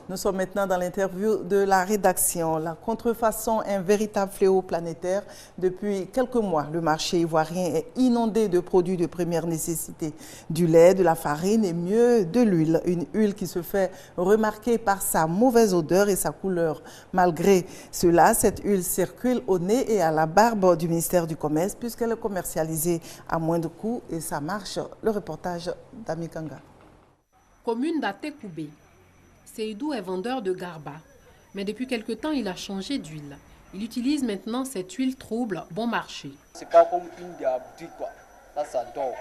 Nous sommes maintenant dans l'interview de la rédaction. La contrefaçon est un véritable fléau planétaire. Depuis quelques mois, le marché ivoirien est inondé de produits de première nécessité. Du lait, de la farine et mieux de l'huile. Une huile qui se fait remarquer par sa mauvaise odeur et sa couleur. Malgré cela, cette huile circule au nez et à la barbe du ministère du Commerce puisqu'elle est commercialisée à moindre coût et ça marche. Le reportage d'Ami Kanga. Commune d'Atekoubé. Seydou est vendeur de garba, mais depuis quelque temps, il a changé d'huile. Il utilise maintenant cette huile trouble bon marché. C'est pas comme une diabète quoi. Ça dort.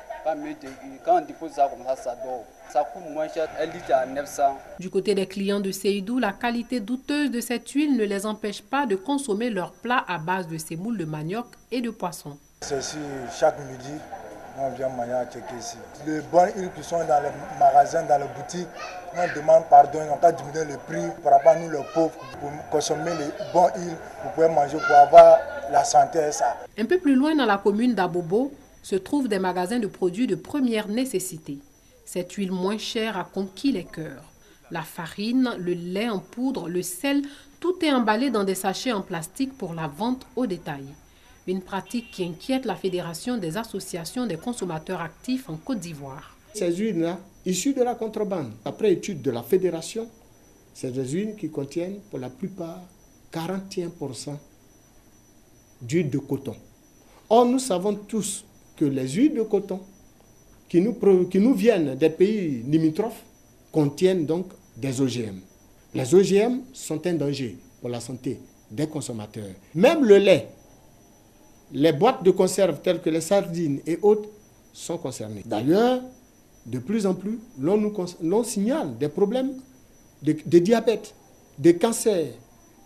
Quand on dépose ça comme ça dort. Ça coûte moins cher, elle litre à 900. Du côté des clients de Seydou, la qualité douteuse de cette huile ne les empêche pas de consommer leurs plats à base de sémoule de manioc et de poisson. C'est ici, chaque midi, on vient manger à checker ici. Les bonnes huiles qui sont dans les magasins, dans les boutiques, on demande pardon, on va diminuer le prix par rapport à nous les pauvres. Pour consommer les bonnes huiles, vous pouvez manger pour avoir la santé et ça. Un peu plus loin dans la commune d'Abobo, se trouvent des magasins de produits de première nécessité. Cette huile moins chère a conquis les cœurs. La farine, le lait en poudre, le sel, tout est emballé dans des sachets en plastique pour la vente au détail. Une pratique qui inquiète la Fédération des associations des consommateurs actifs en Côte d'Ivoire. Ces huiles-là, issues de la contrebande, après étude de la Fédération, c'est des huiles qui contiennent pour la plupart 41% d'huile de coton. Or, nous savons tous que les huiles de coton qui nous viennent des pays limitrophes contiennent donc des OGM. Les OGM sont un danger pour la santé des consommateurs. Même le lait, les boîtes de conserve telles que les sardines et autres sont concernées. D'ailleurs, de plus en plus, l'on signale des problèmes de diabète, de cancer,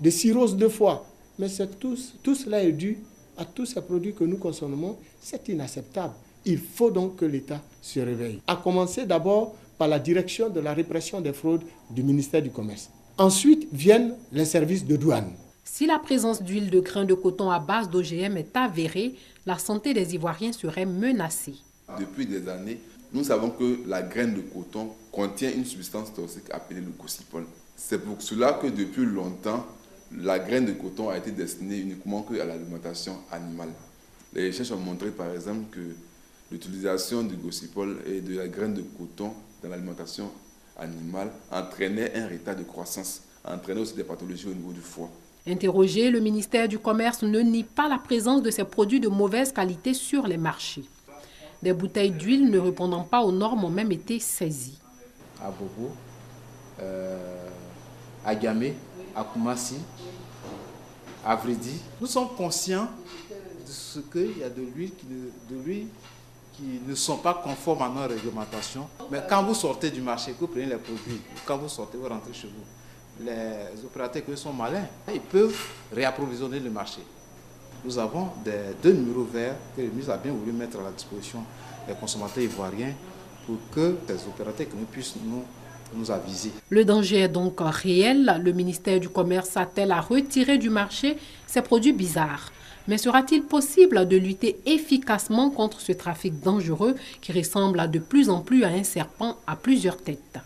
de cirrhose de foie. Mais tout cela est dû à tous ces produits que nous consommons. C'est inacceptable. Il faut donc que l'État se réveille. À commencer d'abord par la direction de la répression des fraudes du ministère du Commerce. Ensuite viennent les services de douane. Si la présence d'huile de grains de coton à base d'OGM est avérée, la santé des Ivoiriens serait menacée. Depuis des années, nous savons que la graine de coton contient une substance toxique appelée le gossypol. C'est pour cela que depuis longtemps, la graine de coton a été destinée uniquement à l'alimentation animale. Les recherches ont montré par exemple que l'utilisation du gossypol et de la graine de coton dans l'alimentation animale entraînait un retard de croissance, entraînait aussi des pathologies au niveau du foie. Interrogé, le ministère du Commerce ne nie pas la présence de ces produits de mauvaise qualité sur les marchés. Des bouteilles d'huile ne répondant pas aux normes ont même été saisies. À Bobo, à Gamé, à Koumassi, à Vridi. Nous sommes conscients de ce qu'il y a de l'huile qui ne sont pas conformes à nos réglementations. Mais quand vous sortez du marché, que vous prenez les produits, quand vous sortez, vous rentrez chez vous, les opérateurs qui sont malins, ils peuvent réapprovisionner le marché. Nous avons deux numéros verts que le ministre a bien voulu mettre à la disposition des consommateurs ivoiriens pour que les opérateurs puissent nous aviser. Le danger est donc réel. Le ministère du Commerce s'attelle à retirer du marché ces produits bizarres. Mais sera-t-il possible de lutter efficacement contre ce trafic dangereux qui ressemble de plus en plus à un serpent à plusieurs têtes?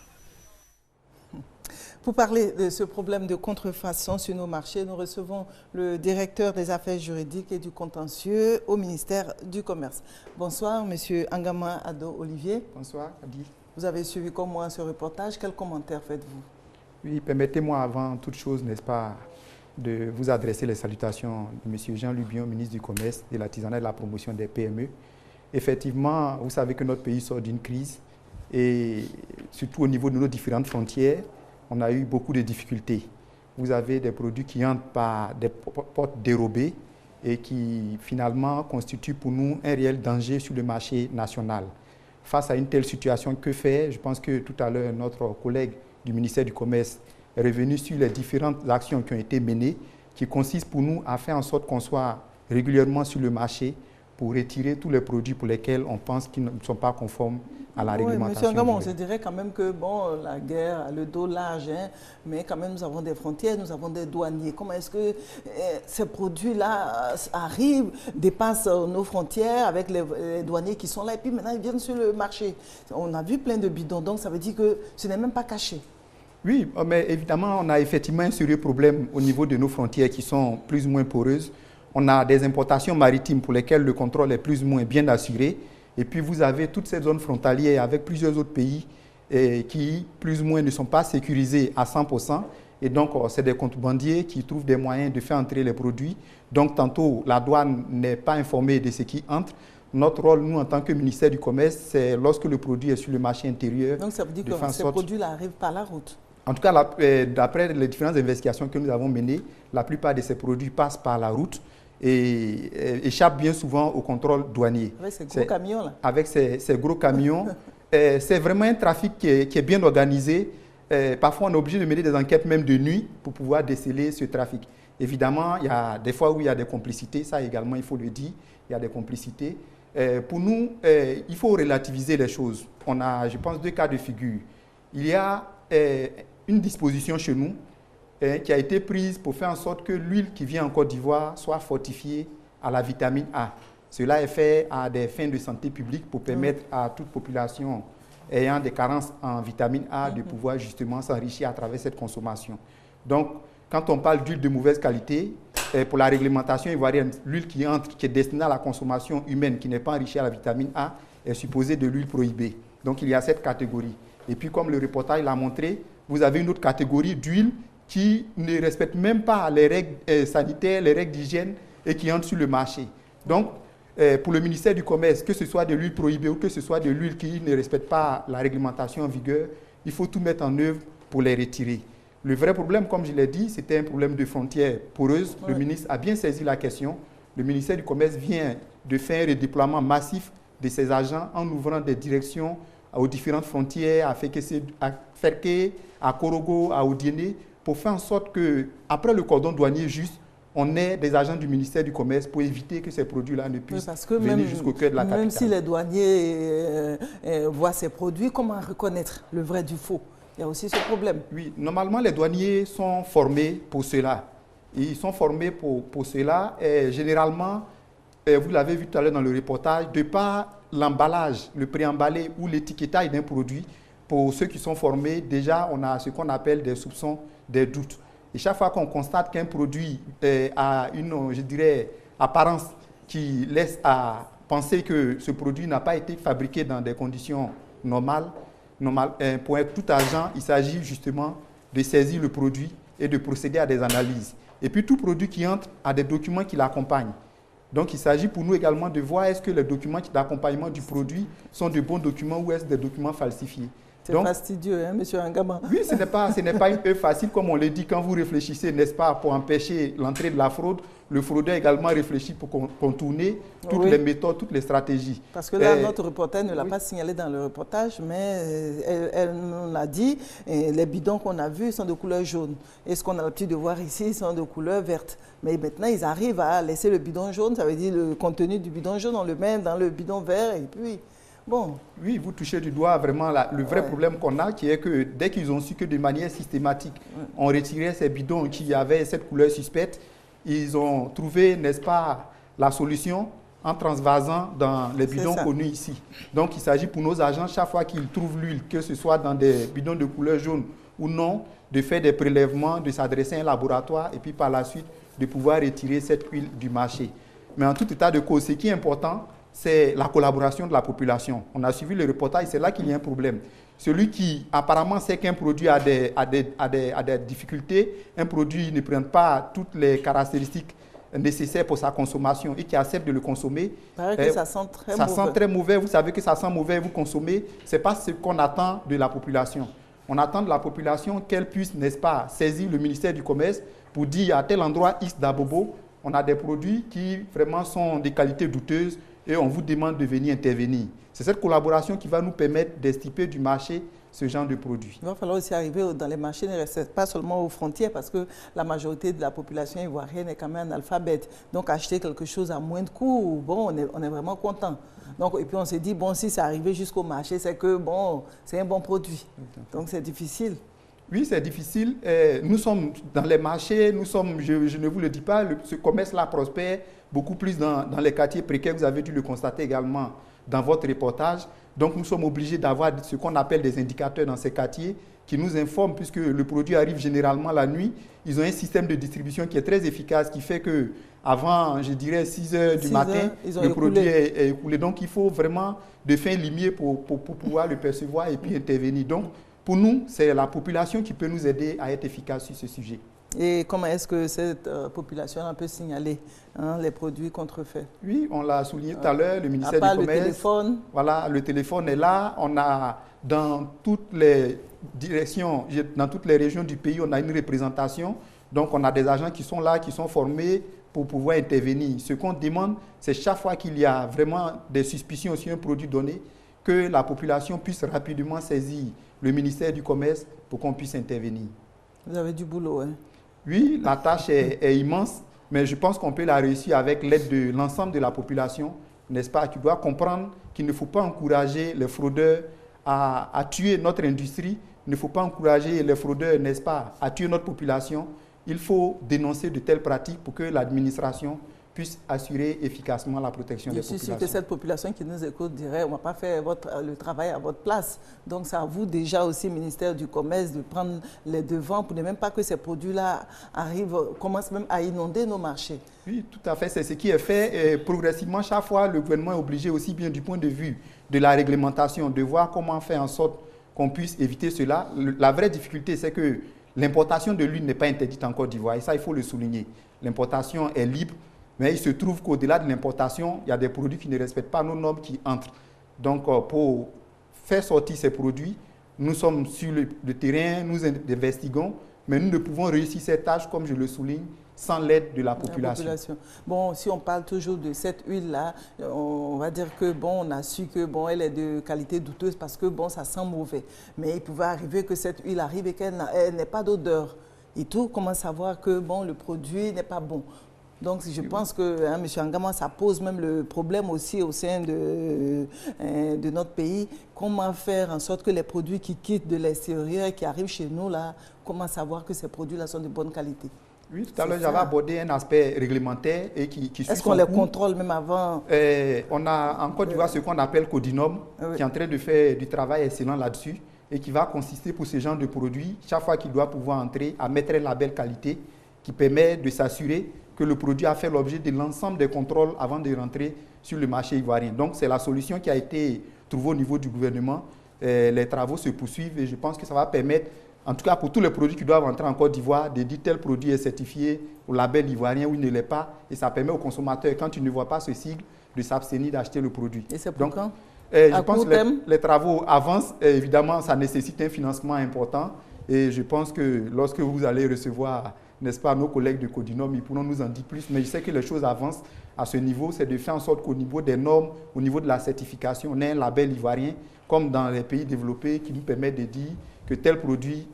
Pour parler de ce problème de contrefaçon sur nos marchés, nous recevons le directeur des affaires juridiques et du contentieux au ministère du Commerce. Bonsoir, monsieur Angama Ado Olivier. Bonsoir, Adi. Vous avez suivi comme moi ce reportage. Quel commentaire faites-vous? Oui, permettez-moi avant toute chose, n'est-ce pas, de vous adresser les salutations de monsieur Jean-Luc Bion, ministre du Commerce, de l'artisanat et de la promotion des PME. Effectivement, vous savez que notre pays sort d'une crise et surtout au niveau de nos différentes frontières, on a eu beaucoup de difficultés. Vous avez des produits qui entrent par des portes dérobées et qui finalement constituent pour nous un réel danger sur le marché national. Face à une telle situation, que faire? Je pense que tout à l'heure, notre collègue du ministère du Commerce est revenu sur les différentes actions qui ont été menées, qui consistent pour nous à faire en sorte qu'on soit régulièrement sur le marché pour retirer tous les produits pour lesquels on pense qu'ils ne sont pas conformes à la réglementation. Monsieur Angama, on se dirait quand même que bon, la guerre a le dos large, hein, mais quand même nous avons des frontières, nous avons des douaniers. Comment est-ce que ces produits-là arrivent, dépassent nos frontières avec les douaniers qui sont là et puis maintenant ils viennent sur le marché? On a vu plein de bidons, donc ça veut dire que ce n'est même pas caché. Oui, mais évidemment, on a effectivement un sérieux problème au niveau de nos frontières qui sont plus ou moins poreuses. On a des importations maritimes pour lesquelles le contrôle est plus ou moins bien assuré. Et puis, vous avez toutes ces zones frontalières avec plusieurs autres pays qui, plus ou moins, ne sont pas sécurisés à 100%. Et donc, c'est des contrebandiers qui trouvent des moyens de faire entrer les produits. Donc, tantôt, la douane n'est pas informée de ce qui entre. Notre rôle, nous, en tant que ministère du Commerce, c'est lorsque le produit est sur le marché intérieur. Donc, ça veut dire que ces produits-là arrivent par la route? En tout cas, d'après les différentes investigations que nous avons menées, la plupart de ces produits passent par la route et échappent bien souvent au contrôle douanier. Avec ces gros camions, là? Avec ces gros camions. C'est vraiment un trafic qui est bien organisé. Parfois, on est obligé de mener des enquêtes même de nuit pour pouvoir déceler ce trafic. Évidemment, il y a des fois où il y a des complicités, ça également, il faut le dire, il y a des complicités. Pour nous, il faut relativiser les choses. On a, je pense, 2 cas de figure. Il y a une disposition chez nous qui a été prise pour faire en sorte que l'huile qui vient en Côte d'Ivoire soit fortifiée à la vitamine A. Cela est fait à des fins de santé publique pour permettre à toute population ayant des carences en vitamine A de pouvoir justement s'enrichir à travers cette consommation. Donc, quand on parle d'huile de mauvaise qualité, pour la réglementation ivoirienne, l'huile qui entre, qui est destinée à la consommation humaine, qui n'est pas enrichie à la vitamine A, est supposée de l'huile prohibée. Donc, il y a cette catégorie. Et puis, comme le reportage l'a montré, vous avez une autre catégorie d'huile qui ne respecte même pas les règles sanitaires, les règles d'hygiène et qui entre sur le marché. Donc, pour le ministère du Commerce, que ce soit de l'huile prohibée ou que ce soit de l'huile qui ne respecte pas la réglementation en vigueur, il faut tout mettre en œuvre pour les retirer. Le vrai problème, comme je l'ai dit, c'était un problème de frontières poreuses. Le ministre a bien saisi la question. Le ministère du Commerce vient de faire un redéploiement massif de ses agents en ouvrant des directions aux différentes frontières, à Ferké, à Korogo, à Odiéné, pour faire en sorte qu'après le cordon douanier juste, on ait des agents du ministère du Commerce pour éviter que ces produits-là ne puissent venir jusqu'au cœur de la capitale. Même si les douaniers voient ces produits, comment reconnaître le vrai du faux? Il y a aussi ce problème. Oui, normalement, les douaniers sont formés pour cela. Ils sont formés pour cela. Et généralement, vous l'avez vu tout à l'heure dans le reportage, de par l'emballage, le préemballé ou l'étiquetage d'un produit, pour ceux qui sont formés, déjà, on a ce qu'on appelle des soupçons, des doutes. Et chaque fois qu'on constate qu'un produit a une, je dirais, apparence qui laisse à penser que ce produit n'a pas été fabriqué dans des conditions normales, pour être tout agent, il s'agit justement de saisir le produit et de procéder à des analyses. Et puis tout produit qui entre a des documents qui l'accompagnent. Donc il s'agit pour nous également de voir est-ce que les documents d'accompagnement du produit sont de bons documents ou est-ce des documents falsifiés. C'est fastidieux, hein, M. Angama? Oui, ce n'est pas une œuvre facile, comme on le dit, quand vous réfléchissez, n'est-ce pas, pour empêcher l'entrée de la fraude. Le fraudeur également réfléchit pour contourner toutes les méthodes, toutes les stratégies. Parce que là, notre reporter ne l'a pas signalé dans le reportage, mais elle nous l'a dit, et les bidons qu'on a vus sont de couleur jaune. Et ce qu'on a l'habitude de voir ici sont de couleur verte. Mais maintenant, ils arrivent à laisser le bidon jaune, ça veut dire le contenu du bidon jaune, on le met dans le bidon vert et puis... Bon. Oui, vous touchez du doigt vraiment le vrai problème qu'on a, qui est que dès qu'ils ont su que de manière systématique, on retirait ces bidons qui avaient cette couleur suspecte, ils ont trouvé, n'est-ce pas, la solution en transvasant dans les bidons connus ici. Donc, il s'agit pour nos agents, chaque fois qu'ils trouvent l'huile, que ce soit dans des bidons de couleur jaune ou non, de faire des prélèvements, de s'adresser à un laboratoire et puis par la suite, de pouvoir retirer cette huile du marché. Mais en tout état de cause, ce qui est important, c'est la collaboration de la population. On a suivi le reportage, c'est là qu'il y a un problème. Celui qui apparemment sait qu'un produit a des difficultés, un produit ne prend pas toutes les caractéristiques nécessaires pour sa consommation et qui accepte de le consommer. Ça sent très mauvais. Ça sent très mauvais, vous savez que ça sent mauvais, vous consommez. Ce n'est pas ce qu'on attend de la population. On attend de la population qu'elle puisse, n'est-ce pas, saisir le ministère du Commerce pour dire à tel endroit X d'Abobo, on a des produits qui vraiment sont de qualité douteuse, et on vous demande de venir intervenir. C'est cette collaboration qui va nous permettre d'estiper du marché ce genre de produits. Il va falloir aussi arriver dans les marchés, ne rester pas seulement aux frontières, parce que la majorité de la population ivoirienne est quand même analphabète. Donc acheter quelque chose à moins de coût, bon, on est vraiment content. Donc, et puis on s'est dit, bon, si c'est arrivé jusqu'au marché, c'est que bon, c'est un bon produit. Donc c'est difficile. Oui, c'est difficile. Nous sommes dans les marchés, nous sommes, je ne vous le dis pas, ce commerce-là prospère beaucoup plus dans les quartiers précaires. Vous avez dû le constater également dans votre reportage. Donc nous sommes obligés d'avoir ce qu'on appelle des indicateurs dans ces quartiers qui nous informent, puisque le produit arrive généralement la nuit. Ils ont un système de distribution qui est très efficace, qui fait que avant, je dirais, 6 heures du matin, le produit est écoulé. Donc il faut vraiment de fins limiers pour pouvoir le percevoir et puis intervenir. Donc pour nous, c'est la population qui peut nous aider à être efficace sur ce sujet. Et comment est-ce que cette population peut signaler les produits contrefaits? Oui, on l'a souligné tout à l'heure, le ministère du Commerce. Le téléphone. Voilà, le téléphone est là. On a dans toutes les directions, dans toutes les régions du pays, on a une représentation. Donc on a des agents qui sont là, qui sont formés pour pouvoir intervenir. Ce qu'on demande, c'est chaque fois qu'il y a vraiment des suspicions sur un produit donné, que la population puisse rapidement saisir le ministère du Commerce pour qu'on puisse intervenir. Vous avez du boulot, hein? Oui, la tâche est immense, mais je pense qu'on peut la réussir avec l'aide de l'ensemble de la population, n'est-ce pas, qui doit comprendre qu'il ne faut pas encourager les fraudeurs à tuer notre industrie, il ne faut pas encourager les fraudeurs, n'est-ce pas, à tuer notre population. Il faut dénoncer de telles pratiques pour que l'administration puisse assurer efficacement la protection des populations. Je suis sûr que cette population qui nous écoute dirait, on ne va pas faire le travail à votre place. Donc c'est à vous déjà aussi, ministère du Commerce, de prendre les devants pour ne même pas que ces produits-là commencent même à inonder nos marchés. Oui, tout à fait, c'est ce qui est fait. Et progressivement, chaque fois, le gouvernement est obligé aussi bien du point de vue de la réglementation, de voir comment faire en sorte qu'on puisse éviter cela. La vraie difficulté, c'est que l'importation de l'huile n'est pas interdite en Côte d'Ivoire. Et ça, il faut le souligner. L'importation est libre. Mais il se trouve qu'au-delà de l'importation, il y a des produits qui ne respectent pas nos normes qui entrent. Donc, pour faire sortir ces produits, nous sommes sur le terrain, nous investiguons, mais nous ne pouvons réussir cette tâche, comme je le souligne, sans l'aide de la population. Bon, si on parle toujours de cette huile-là, on va dire que bon, on a su que bon, elle est de qualité douteuse parce que bon, ça sent mauvais. Mais il pouvait arriver que cette huile arrive et qu'elle n'ait pas d'odeur. Et tout, comment savoir que bon, le produit n'est pas bon? Donc, je pense que, M. Angama, ça pose même le problème aussi au sein de notre pays. Comment faire en sorte que les produits qui quittent de l'extérieur et qui arrivent chez nous, là, comment savoir que ces produits-là sont de bonne qualité? Oui, tout à l'heure, j'avais abordé un aspect réglementaire et qui est-ce qu'on les contrôle même avant? On a en Côte d'Ivoire ce qu'on appelle Codinum, qui est en train de faire du travail excellent là-dessus et qui va consister pour ce genre de produits, chaque fois qu'il doit pouvoir entrer, à mettre un label qualité qui permet de s'assurer que le produit a fait l'objet de l'ensemble des contrôles avant de rentrer sur le marché ivoirien. Donc, c'est la solution qui a été trouvée au niveau du gouvernement. Les travaux se poursuivent et je pense que ça va permettre, en tout cas pour tous les produits qui doivent entrer en Côte d'Ivoire, de dire tel produit est certifié au label ivoirien ou il ne l'est pas. Et ça permet aux consommateurs, quand ils ne voient pas ce sigle, de s'abstenir d'acheter le produit. Et c'est pour quand? Je pense que les travaux avancent. Évidemment, ça nécessite un financement important. Et je pense que lorsque vous allez recevoir, n'est-ce pas, nos collègues de Codinum, ils pourront nous en dire plus. Mais je sais que les choses avancent à ce niveau. C'est de faire en sorte qu'au niveau des normes, au niveau de la certification, on ait un label ivoirien, comme dans les pays développés, qui nous permet de dire que tel produit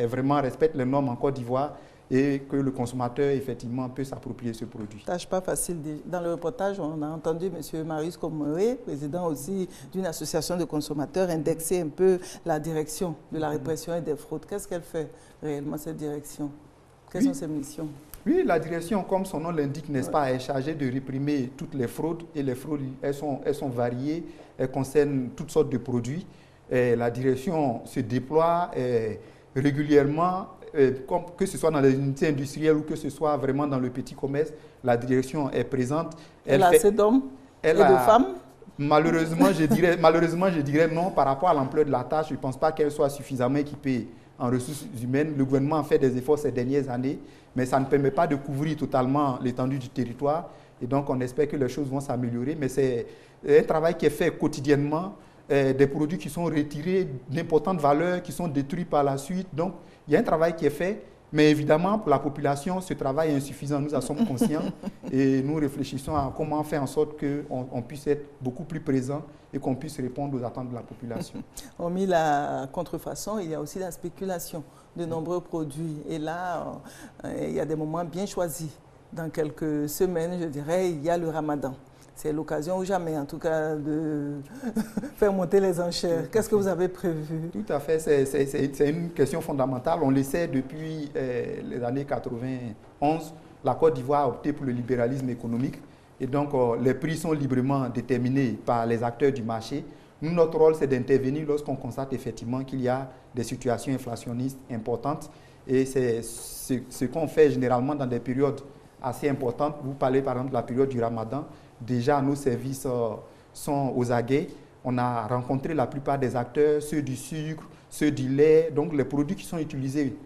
vraiment respecte les normes en Côte d'Ivoire et que le consommateur, effectivement, peut s'approprier ce produit. Tâche pas facile. Dans le reportage, on a entendu M. Marius Komoré, président aussi d'une association de consommateurs, indexer un peu la direction de la répression et des fraudes. Qu'est-ce qu'elle fait réellement, cette direction? Quelles sont ses missions? Oui, la direction, comme son nom l'indique, n'est-ce pas, est chargée de réprimer toutes les fraudes. Et les fraudes, elles sont variées, elles concernent toutes sortes de produits. Et la direction se déploie régulièrement, que ce soit dans les unités industrielles ou que ce soit vraiment dans le petit commerce. La direction est présente. Elle a assez d'hommes et de femmes? Malheureusement, je dirais non. Par rapport à l'ampleur de la tâche, je ne pense pas qu'elle soit suffisamment équipée en ressources humaines. Le gouvernement a fait des efforts ces dernières années, mais ça ne permet pas de couvrir totalement l'étendue du territoire. Et donc, on espère que les choses vont s'améliorer. Mais c'est un travail qui est fait quotidiennement, des produits qui sont retirés d'importantes valeurs, qui sont détruits par la suite. Donc, il y a un travail qui est fait. Mais évidemment, pour la population, ce travail est insuffisant. Nous en sommes conscients et nous réfléchissons à comment faire en sorte qu'on puisse être beaucoup plus présent et qu'on puisse répondre aux attentes de la population. Hormis la contrefaçon, il y a aussi la spéculation de nombreux produits. Et là, il y a des moments bien choisis. Dans quelques semaines, je dirais, il y a le Ramadan. C'est l'occasion ou jamais, en tout cas, de faire monter les enchères. Qu'est-ce que vous avez prévu? Tout à fait, c'est une question fondamentale. On le sait depuis les années 91. La Côte d'Ivoire a opté pour le libéralisme économique. Et donc, les prix sont librement déterminés par les acteurs du marché. Nous, notre rôle, c'est d'intervenir lorsqu'on constate effectivement qu'il y a des situations inflationnistes importantes. Et c'est ce qu'on fait généralement dans des périodes assez importantes. Vous parlez par exemple de la période du Ramadan. Déjà, nos services sont aux aguets. On a rencontré la plupart des acteurs, ceux du sucre, ceux du lait, donc les produits qui sont utilisés